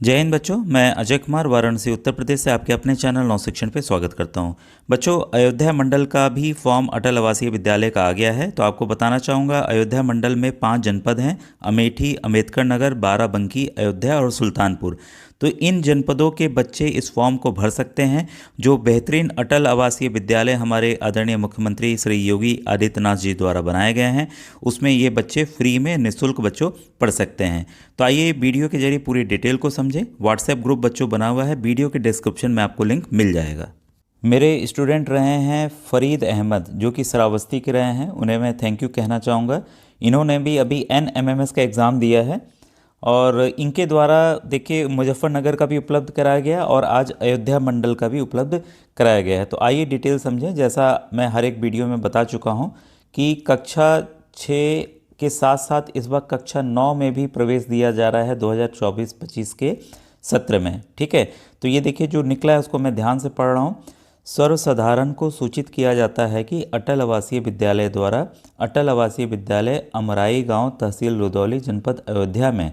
जय हिंद बच्चों। मैं अजय कुमार वाराणसी उत्तर प्रदेश से आपके अपने चैनल नौ शिक्षण पे स्वागत करता हूं। बच्चों, अयोध्या मंडल का भी फॉर्म अटल आवासीय विद्यालय का आ गया है। तो आपको बताना चाहूँगा, अयोध्या मंडल में 5 जनपद हैं: अमेठी, अम्बेडकर नगर, बाराबंकी, अयोध्या और सुल्तानपुर। तो इन जनपदों के बच्चे इस फॉर्म को भर सकते हैं। जो बेहतरीन अटल आवासीय विद्यालय हमारे आदरणीय मुख्यमंत्री श्री योगी आदित्यनाथ जी द्वारा बनाए गए हैं, उसमें ये बच्चे फ्री में निःशुल्क बच्चों पढ़ सकते हैं। तो आइए वीडियो के जरिए पूरी डिटेल को समझें। व्हाट्सएप ग्रुप बच्चों बना हुआ है, वीडियो के डिस्क्रिप्शन में आपको लिंक मिल जाएगा। मेरे स्टूडेंट रहे हैं फरीद अहमद, जो कि श्रावस्ती के रहे हैं, उन्हें मैं थैंक यू कहना चाहूँगा। इन्होंने भी अभी NMMS का एग्ज़ाम दिया है और इनके द्वारा देखिए मुजफ्फरनगर का भी उपलब्ध कराया गया और आज अयोध्या मंडल का भी उपलब्ध कराया गया है। तो आइए डिटेल समझें। जैसा मैं हर एक वीडियो में बता चुका हूँ कि कक्षा 6 के साथ साथ इस बार कक्षा 9 में भी प्रवेश दिया जा रहा है 2024-25 के सत्र में। ठीक है, तो ये देखिए जो निकला है उसको मैं ध्यान से पढ़ रहा हूँ। सर्वसाधारण को सूचित किया जाता है कि अटल आवासीय विद्यालय द्वारा अटल आवासीय विद्यालय अमराई गांव, तहसील रुदौली, जनपद अयोध्या में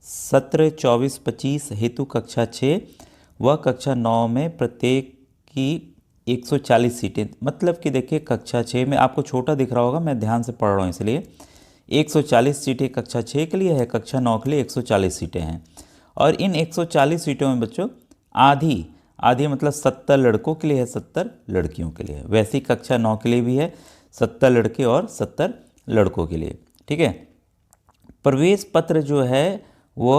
सत्र 24-25 हेतु कक्षा 6 व कक्षा 9 में प्रत्येक की 140 सीटें। मतलब कि देखिए कक्षा 6 में आपको छोटा दिख रहा होगा, मैं ध्यान से पढ़ रहा हूँ इसलिए 140 सीटें कक्षा 6 के लिए है, कक्षा 9 के लिए 140 सीटें हैं। और इन 140 सीटों में बच्चों आधी आधी मतलब 70 लड़कों के लिए है, 70 लड़कियों के लिए है। वैसी कक्षा 9 के लिए भी है, 70 लड़के और 70 लड़कों के लिए। ठीक है, प्रवेश पत्र जो है वो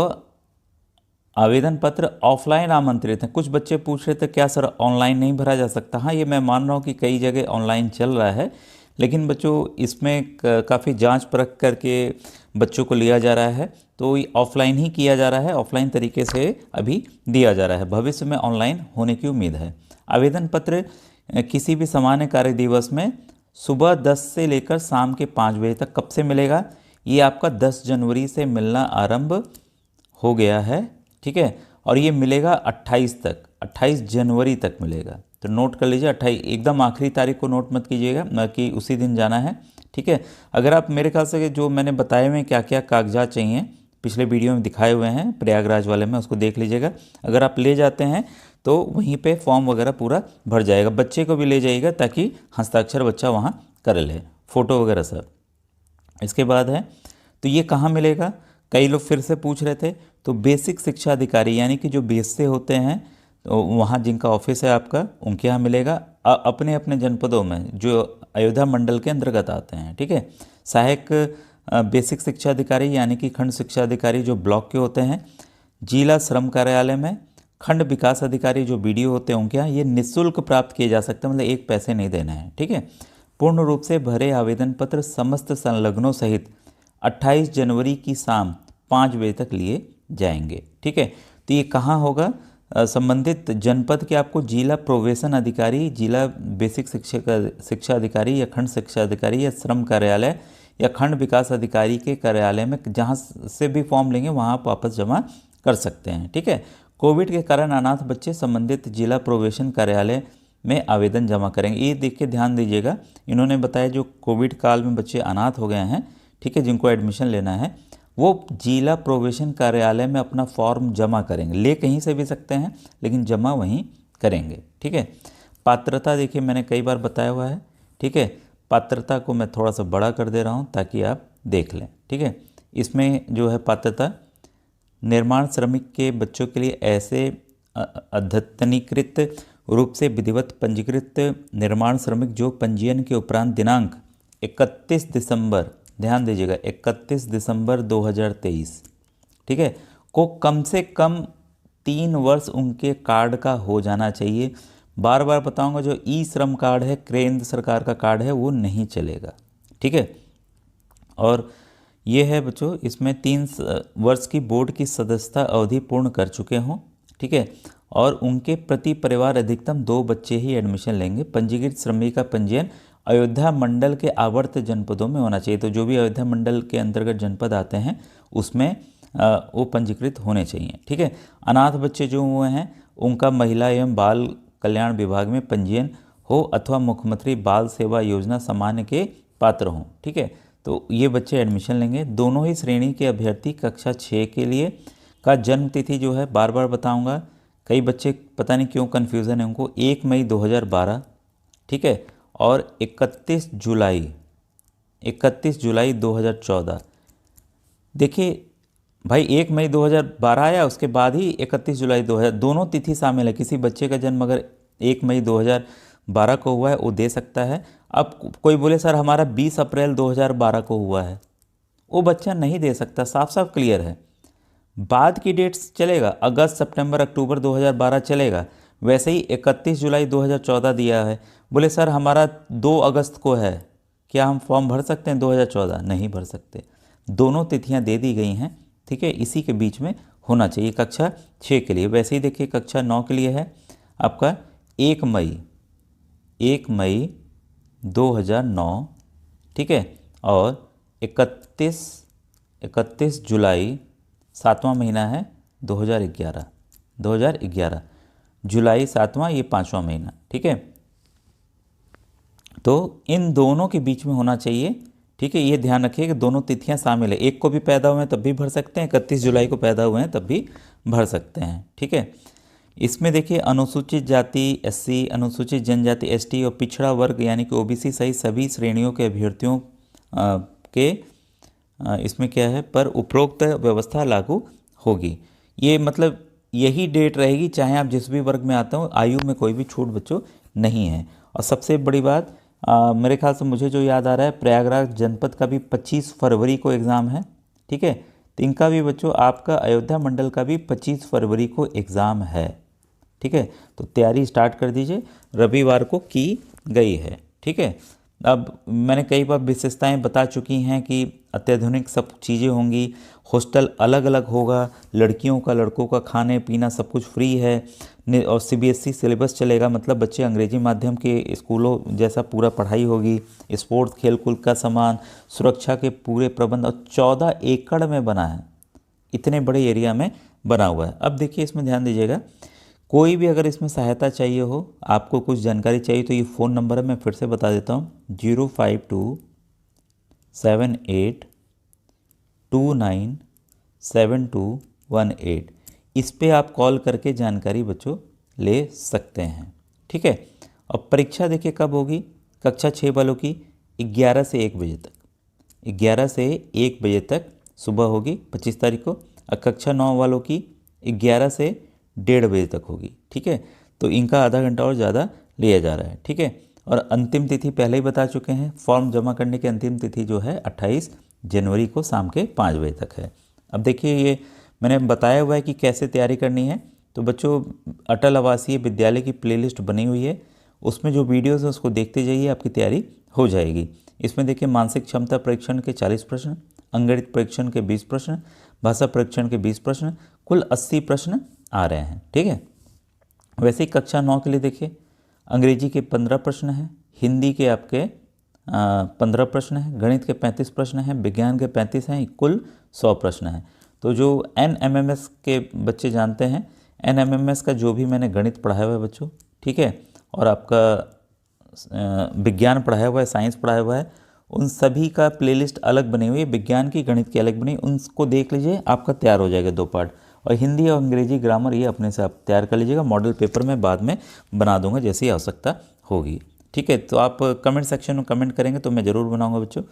आवेदन पत्र ऑफलाइन आमंत्रित हैं। कुछ बच्चे पूछ रहे थे क्या सर ऑनलाइन नहीं भरा जा सकता। हाँ, ये मैं मान रहा हूँ कि कई जगह ऑनलाइन चल रहा है, लेकिन बच्चों इसमें काफ़ी जांच परख करके बच्चों को लिया जा रहा है। तो ये ऑफलाइन ही किया जा रहा है, ऑफलाइन तरीके से अभी दिया जा रहा है। भविष्य में ऑनलाइन होने की उम्मीद है। आवेदन पत्र किसी भी सामान्य कार्य दिवस में सुबह 10 से लेकर शाम के 5 बजे तक। कब से मिलेगा? ये आपका 10 जनवरी से मिलना आरंभ हो गया है। ठीक है, और ये मिलेगा 28 तक, 28 जनवरी तक मिलेगा। तो नोट कर लीजिए, 28 एकदम आखिरी तारीख को नोट मत कीजिएगा, न कि उसी दिन जाना है। ठीक है, अगर आप मेरे ख्याल से जो मैंने बताए हुए हैं क्या क्या कागजात चाहिए पिछले वीडियो में दिखाए हुए हैं प्रयागराज वाले में, उसको देख लीजिएगा। अगर आप ले जाते हैं तो वहीं पे फॉर्म वगैरह पूरा भर जाएगा। बच्चे को भी ले जाइएगा ताकि हस्ताक्षर बच्चा वहाँ कर ले, फ़ोटो वगैरह सब। इसके बाद है तो ये कहाँ मिलेगा? कई लोग फिर से पूछ रहे थे। तो बेसिक शिक्षा अधिकारी यानी कि जो बीएससी होते हैं तो वहाँ जिनका ऑफिस है आपका, उनके यहाँ मिलेगा। अपने अपने जनपदों में जो अयोध्या मंडल के अंतर्गत आते हैं। ठीक है, सहायक बेसिक शिक्षा अधिकारी यानी कि खंड शिक्षा अधिकारी जो ब्लॉक के होते हैं, जिला श्रम कार्यालय में खंड विकास अधिकारी जो बीडीओ होते हैं उनके यहाँ ये निःशुल्क प्राप्त किए जा सकते हैं, मतलब एक पैसे नहीं देना है। ठीक है, पूर्ण रूप से भरे आवेदन पत्र समस्त संलग्नों सहित 28 जनवरी की शाम 5 बजे तक लिए जाएंगे। ठीक है, तो ये कहाँ होगा? संबंधित जनपद के आपको जिला प्रोबेशन अधिकारी, जिला बेसिक शिक्षा अधिकारी या खंड शिक्षा अधिकारी या श्रम कार्यालय या खंड विकास अधिकारी के कार्यालय में जहाँ से भी फॉर्म लेंगे वहाँ आप वापस जमा कर सकते हैं। ठीक है, कोविड के कारण अनाथ बच्चे संबंधित जिला प्रोबेशन कार्यालय में आवेदन जमा करेंगे। ये देख के ध्यान दीजिएगा, इन्होंने बताया जो कोविड काल में बच्चे अनाथ हो गए हैं, ठीक है, जिनको एडमिशन लेना है वो जिला प्रोबेशन कार्यालय में अपना फॉर्म जमा करेंगे। ले कहीं से भी सकते हैं लेकिन जमा वहीं करेंगे। ठीक है, पात्रता देखिए मैंने कई बार बताया हुआ है। ठीक है, पात्रता को मैं थोड़ा सा बड़ा कर दे रहा हूँ ताकि आप देख लें। ठीक है, इसमें जो है पात्रता निर्माण श्रमिक के बच्चों के लिए ऐसे अद्यतनीकृत रूप से विधिवत पंजीकृत निर्माण श्रमिक जो पंजीयन के उपरांत दिनांक 31 दिसंबर, ध्यान दीजिएगा 31 दिसंबर 2023, ठीक है, को कम से कम 3 वर्ष उनके कार्ड का हो जाना चाहिए। बार बार बताऊंगा, जो ई श्रम कार्ड है, केंद्र सरकार का कार्ड है, वो नहीं चलेगा। ठीक है, और ये है बच्चों इसमें 3 वर्ष की बोर्ड की सदस्यता अवधि पूर्ण कर चुके हों। ठीक है, और उनके प्रति परिवार अधिकतम 2 बच्चे ही एडमिशन लेंगे। पंजीकृत श्रमिक का पंजीयन अयोध्या मंडल के आवर्त जनपदों में होना चाहिए। तो जो भी अयोध्या मंडल के अंतर्गत जनपद आते हैं उसमें वो पंजीकृत होने चाहिए। ठीक है, अनाथ बच्चे जो हुए हैं उनका महिला एवं बाल कल्याण विभाग में पंजीयन हो अथवा मुख्यमंत्री बाल सेवा योजना सामान्य के पात्र हों। ठीक है, तो ये बच्चे एडमिशन लेंगे। दोनों ही श्रेणी के अभ्यर्थी कक्षा 6 के लिए का जन्म तिथि जो है बार बार बताऊंगा, कई बच्चे पता नहीं क्यों कन्फ्यूज़न है उनको, 1 मई 2012, ठीक है, और 31 जुलाई 2014। देखिए भाई 1 मई 2012 आया, उसके बाद ही 31 जुलाई 2000, दोनों तिथि शामिल है। किसी बच्चे का जन्म अगर 1 मई 2012 को हुआ है वो दे सकता है। अब कोई बोले सर हमारा 20 अप्रैल 2012 को हुआ है, वो बच्चा नहीं दे सकता, साफ साफ क्लियर है। बाद की डेट्स चलेगा, अगस्त सितंबर अक्टूबर 2012 चलेगा। वैसे ही 31 जुलाई 2014 दिया है, बोले सर हमारा 2 अगस्त को है, क्या हम फॉर्म भर सकते हैं 2014? नहीं भर सकते। दोनों तिथियां दे दी गई हैं, ठीक है, इसी के बीच में होना चाहिए कक्षा 6 के लिए। वैसे ही देखिए कक्षा 9 के लिए है आपका 1 मई 2009, ठीक है, और 31 जुलाई, 7वां महीना है 2011, जुलाई 7वां, ये 5वां महीना, ठीक है। तो इन दोनों के बीच में होना चाहिए, ठीक है। ये ध्यान रखिए कि दोनों तिथियां शामिल है, एक को भी पैदा हुए हैं तब भी भर सकते हैं, 31 जुलाई को पैदा हुए हैं तब भी भर सकते हैं, ठीक है। इसमें देखिए अनुसूचित जाति एससी, अनुसूचित जनजाति एसटी और पिछड़ा वर्ग यानी कि ओबीसी सहित सभी श्रेणियों के अभ्यर्थियों के इसमें क्या है पर उपरोक्त व्यवस्था लागू होगी। ये मतलब यही डेट रहेगी चाहे आप जिस भी वर्ग में आते हो, आयु में कोई भी छूट बच्चों नहीं है। और सबसे बड़ी बात मेरे ख्याल से मुझे जो याद आ रहा है, प्रयागराज जनपद का भी 25 फरवरी को एग्ज़ाम है, ठीक है। तो इनका भी बच्चों, आपका अयोध्या मंडल का भी 25 फरवरी को एग्ज़ाम है, ठीक है। तो तैयारी स्टार्ट कर दीजिए, रविवार को की गई है, ठीक है। अब मैंने कई बार विशेषताएं बता चुकी हैं कि अत्याधुनिक सब चीज़ें होंगी, हॉस्टल अलग अलग होगा, लड़कियों का लड़कों का खाने पीना सब कुछ फ्री है, और सीबीएसई सिलेबस चलेगा, मतलब बच्चे अंग्रेजी माध्यम के स्कूलों जैसा पूरा पढ़ाई होगी। स्पोर्ट्स खेलकूद का सामान, सुरक्षा के पूरे प्रबंध, और 14 एकड़ में बना है, इतने बड़े एरिया में बना हुआ है। अब देखिए इसमें ध्यान दीजिएगा, कोई भी अगर इसमें सहायता चाहिए हो, आपको कुछ जानकारी चाहिए, तो ये फ़ोन नंबर है, मैं फिर से बता देता हूँ, 05278297218। इस पे आप कॉल करके जानकारी बच्चों ले सकते हैं, ठीक है। और परीक्षा देखिए कब होगी, कक्षा 6 वालों की 11 से 1 बजे तक, 11 से 1 बजे तक सुबह होगी 25 तारीख को। और कक्षा 9 वालों की 11 से 1:30 बजे तक होगी, ठीक है। तो इनका आधा घंटा और ज़्यादा लिया जा रहा है, ठीक है। और अंतिम तिथि पहले ही बता चुके हैं, फॉर्म जमा करने की अंतिम तिथि जो है 28 जनवरी को शाम के 5 बजे तक है। अब देखिए ये मैंने बताया हुआ है कि कैसे तैयारी करनी है। तो बच्चों अटल आवासीय विद्यालय की प्लेलिस्ट बनी हुई है, उसमें जो वीडियोस है उसको देखते जाइए, आपकी तैयारी हो जाएगी। इसमें देखिए मानसिक क्षमता परीक्षण के 40 प्रश्न, अंगणित परीक्षण के 20 प्रश्न, भाषा परीक्षण के 20 प्रश्न, कुल 80 प्रश्न आ रहे हैं, ठीक है। वैसे ही कक्षा 9 के लिए देखिए, अंग्रेजी के 15 प्रश्न हैं, हिंदी के आपके 15 प्रश्न हैं, गणित के 35 प्रश्न हैं, विज्ञान के 35 हैं, कुल 100 प्रश्न हैं। तो जो NMMS के बच्चे जानते हैं, NMMS का जो भी मैंने गणित पढ़ाया हुआ है बच्चों, ठीक है, और आपका विज्ञान पढ़ाया हुआ है, साइंस पढ़ाया हुआ है, उन सभी का प्लेलिस्ट अलग बनी हुई है, विज्ञान की गणित की अलग बनी, उनको देख लीजिए, आपका तैयार हो जाएगा 2 पार्ट। और हिंदी और अंग्रेजी ग्रामर ये अपने से आप तैयार कर लीजिएगा, मॉडल पेपर में बाद में बना दूंगा जैसी आवश्यकता होगी, ठीक है। तो आप कमेंट सेक्शन में कमेंट करेंगे तो मैं ज़रूर बनाऊंगा बच्चों,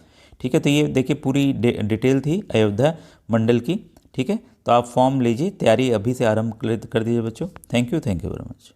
ठीक है। तो ये देखिए पूरी डिटेल थी अयोध्या मंडल की, ठीक है। तो आप फॉर्म लीजिए, तैयारी अभी से आरंभ कर दीजिए बच्चों। Thank you very much.